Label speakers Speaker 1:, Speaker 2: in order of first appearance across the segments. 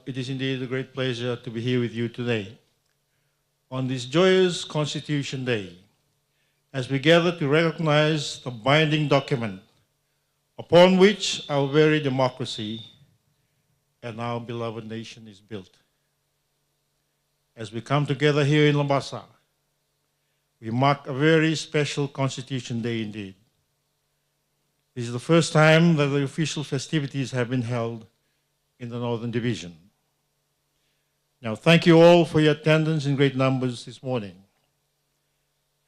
Speaker 1: it is indeed a great pleasure to be here with you today on this joyous Constitution Day, as we gather to recognize the binding document upon which our very democracy and our beloved nation is built. As we come together here in Labasa, we mark a very special Constitution Day indeed. This is the first time that the official festivities have been held in the Northern Division. Now, thank you all for your attendance in great numbers this morning,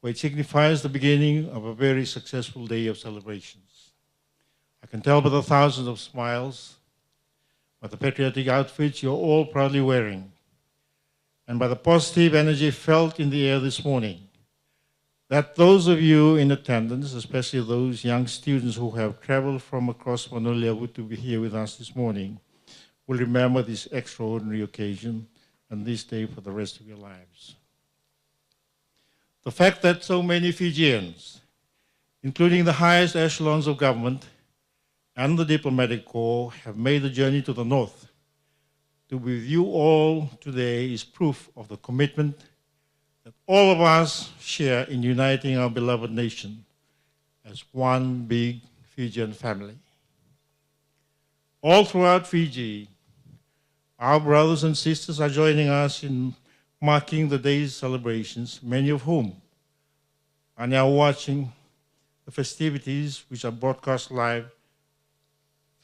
Speaker 1: for it signifies the beginning of a very successful day of celebrations. I can tell by the thousands of smiles, by the patriotic outfits you're all proudly wearing, and by the positive energy felt in the air this morning, that those of you in attendance, especially those young students who have traveled from across Vanua Levu to be here with us this morning, will remember this extraordinary occasion and this day for the rest of your lives. The fact that so many Fijians, including the highest echelons of government and the diplomatic corps, have made the journey to the north to be with you all today is proof of the commitment that all of us share in uniting our beloved nation as one big Fijian family. All throughout Fiji, our brothers and sisters are joining us in marking the day's celebrations, many of whom are now watching the festivities which are broadcast live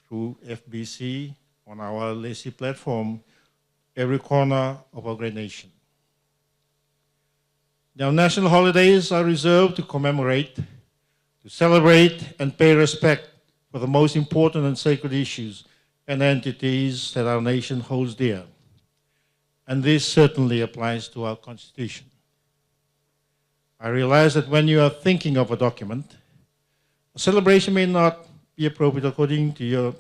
Speaker 1: through FBC on our LACI platform, every corner of our great nation. Now, national holidays are reserved to commemorate, to celebrate, and pay respect for the most important and sacred issues and entities that our nation holds dear. And this certainly applies to our Constitution. I realize that when you are thinking of a document, a celebration may not be appropriate according to your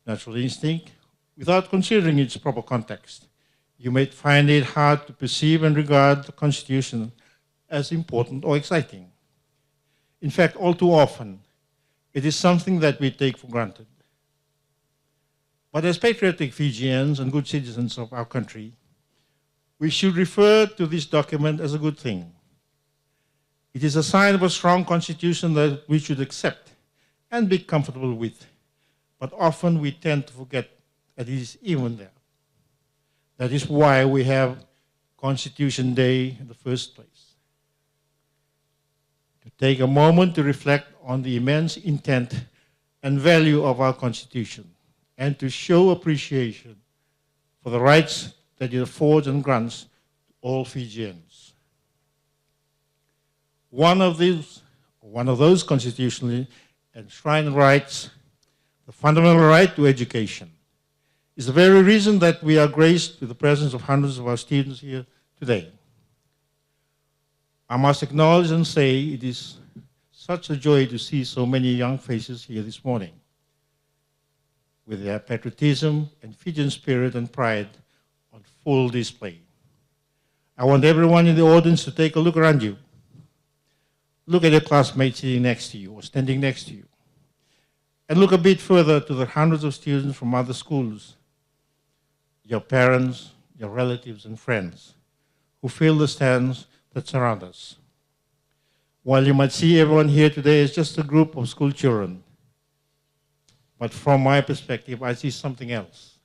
Speaker 1: natural instinct without considering its proper context. You may find it hard to perceive and regard the Constitution as important or exciting. In fact, all too often, it is something that we take for granted. But as patriotic Fijians and good citizens of our country, we should refer to this document as a good thing. It is a sign of a strong constitution that we should accept and be comfortable with. But often we tend to forget that it is even there. That is why we have Constitution Day in the first place. To take a moment to reflect on the immense intent and value of our Constitution and to show appreciation for the rights that it affords and grants to all Fijians. One of those constitutionally enshrined rights, the fundamental right to education, is the very reason that we are graced with the presence of hundreds of our students here today. I must acknowledge and say it is such a joy to see so many young faces here this morning, with their patriotism and Fijian spirit and pride on full display. I want everyone in the audience to take a look around you. Look at your classmates sitting next to you or standing next to you. And look a bit further to the hundreds of students from other schools, your parents, your relatives and friends who fill the stands that surround us. While you might see everyone here today as just a group of school children, but from my perspective, I see something else.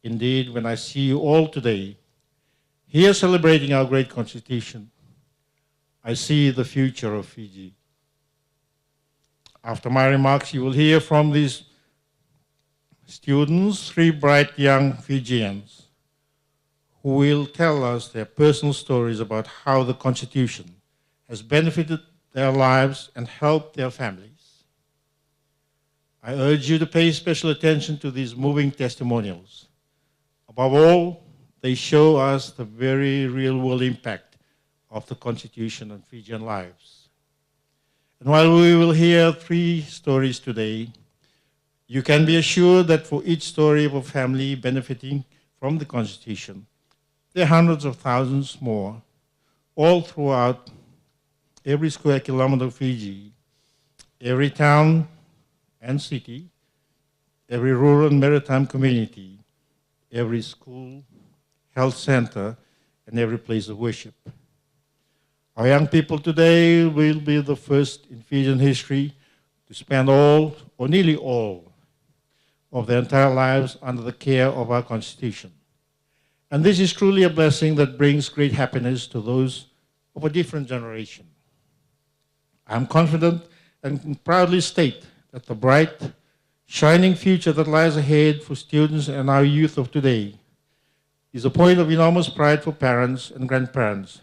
Speaker 1: Indeed, when I see you all today, here celebrating our great Constitution, I see the future of Fiji. After my remarks, you will hear from these students, three bright young Fijians, who will tell us their personal stories about how the Constitution has benefited their lives and helped their families. I urge you to pay special attention to these moving testimonials. Above all, they show us the very real-world impact of the Constitution on Fijian lives. And while we will hear three stories today, you can be assured that for each story of a family benefiting from the Constitution, there are hundreds of thousands more, all throughout every square kilometer of Fiji, every town and city, every rural and maritime community, every school, health center, and every place of worship. Our young people today will be the first in Fijian history to spend all, or nearly all, of their entire lives under the care of our Constitution. And this is truly a blessing that brings great happiness to those of a different generation. I am confident and can proudly state that the bright, shining future that lies ahead for students and our youth of today is a point of enormous pride for parents and grandparents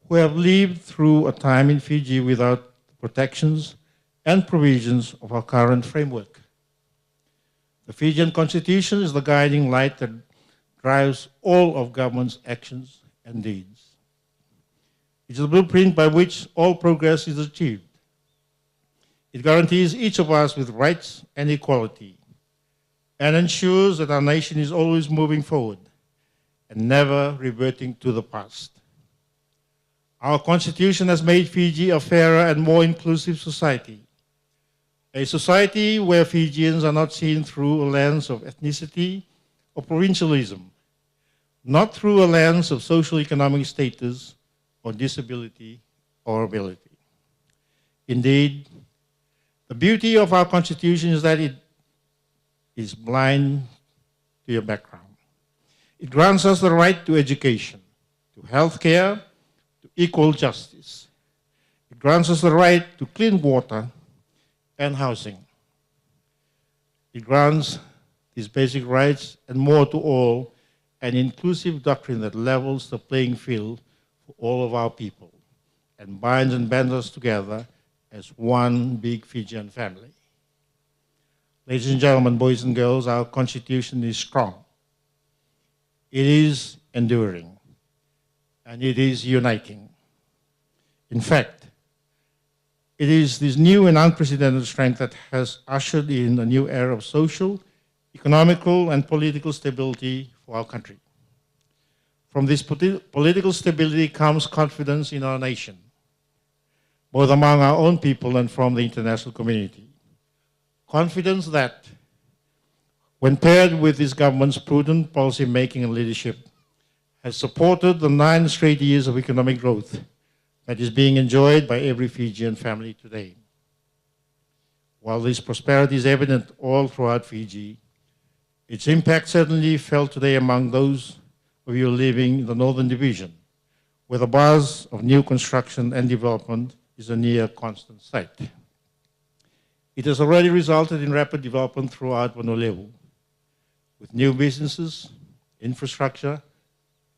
Speaker 1: who have lived through a time in Fiji without the protections and provisions of our current framework. The Fijian Constitution is the guiding light that drives all of government's actions and deeds. It is the blueprint by which all progress is achieved. It guarantees each of us with rights and equality and ensures that our nation is always moving forward and never reverting to the past. Our Constitution has made Fiji a fairer and more inclusive society, a society where Fijians are not seen through a lens of ethnicity or provincialism, not through a lens of social-economic status or disability or ability. Indeed, the beauty of our Constitution is that it is blind to your background. It grants us the right to education, to health care, to equal justice. It grants us the right to clean water and housing. It grants these basic rights and more to all, an inclusive doctrine that levels the playing field for all of our people and binds and bands us together as one big Fijian family. Ladies and gentlemen, boys and girls, our Constitution is strong. It is enduring, and it is uniting. In fact, it is this new and unprecedented strength that has ushered in a new era of social, economical, and political stability for our country. From this political stability comes confidence in our nation, both among our own people and from the international community. Confidence that, when paired with this government's prudent policy making and leadership, has supported the 9 straight years of economic growth that is being enjoyed by every Fijian family today. While this prosperity is evident all throughout Fiji, its impact certainly felt today among those of you living in the Northern Division, where the buzz of new construction and development is a near constant sight. It has already resulted in rapid development throughout Vanua Levu, with new businesses, infrastructure,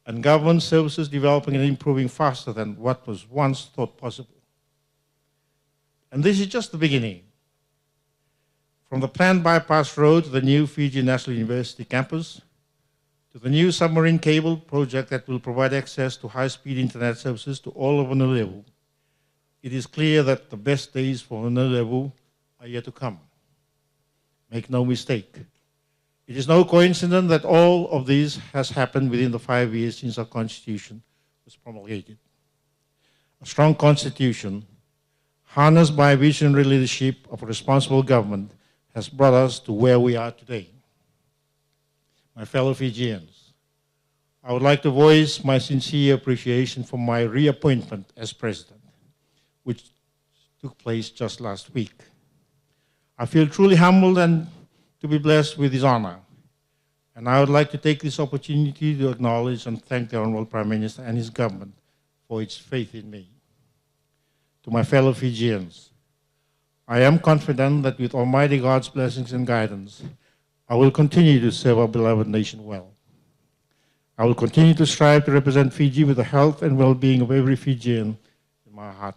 Speaker 1: and government services developing and improving faster than what was once thought possible. And this is just the beginning. From the planned bypass road to the new Fiji National University campus, to the new submarine cable project that will provide access to high-speed internet services to all of Vanua Levu, it is clear that the best days for Vanua Levu are yet to come. Make no mistake. It is no coincidence that all of this has happened within the 5 years since our Constitution was promulgated. A strong Constitution, harnessed by visionary leadership of a responsible government, has brought us to where we are today. My fellow Fijians, I would like to voice my sincere appreciation for my reappointment as president, which took place just last week. I feel truly humbled and to be blessed with his honor. And I would like to take this opportunity to acknowledge and thank the Honorable Prime Minister and his government for its faith in me. To my fellow Fijians, I am confident that with Almighty God's blessings and guidance, I will continue to serve our beloved nation well. I will continue to strive to represent Fiji with the health and well-being of every Fijian in my heart.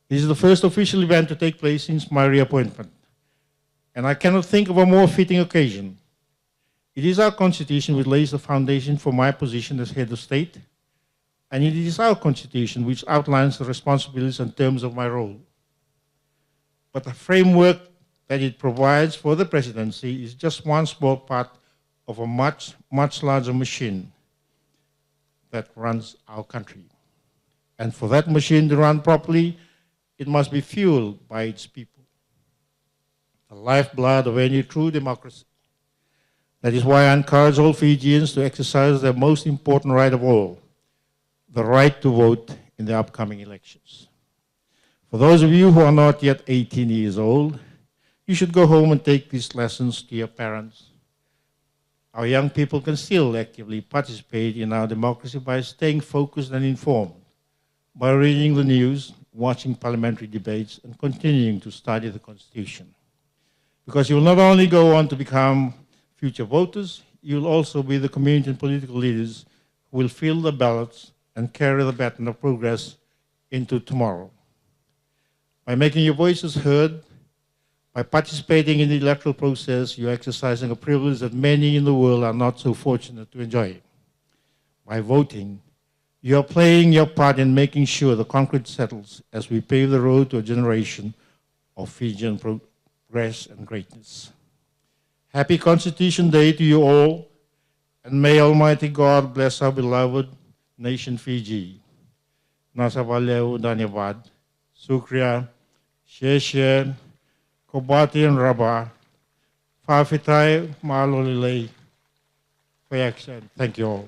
Speaker 1: This is the first official event to take place since my reappointment, and I cannot think of a more fitting occasion. It is our Constitution which lays the foundation for my position as head of state, and it is our Constitution which outlines the responsibilities and terms of my role. But the framework that it provides for the presidency is just one small part of a much, much larger machine that runs our country. And for that machine to run properly, it must be fueled by its people, the lifeblood of any true democracy. That is why I encourage all Fijians to exercise their most important right of all, the right to vote in the upcoming elections. For those of you who are not yet 18 years old, you should go home and take these lessons to your parents. Our young people can still actively participate in our democracy by staying focused and informed, by reading the news, watching parliamentary debates, and continuing to study the Constitution. Because you will not only go on to become future voters, you will also be the community and political leaders who will fill the ballots and carry the baton of progress into tomorrow. By making your voices heard, by participating in the electoral process, you are exercising a privilege that many in the world are not so fortunate to enjoy. By voting, you are playing your part in making sure the concrete settles as we pave the road to a generation of Fijian progress and greatness. Happy Constitution Day to you all, and may Almighty God bless our beloved nation Fiji. Vanua Levu Dhanyavad, Sukriya, Sheshe, Kobati and Rabah, Fafitai, Malolile, Thank you all.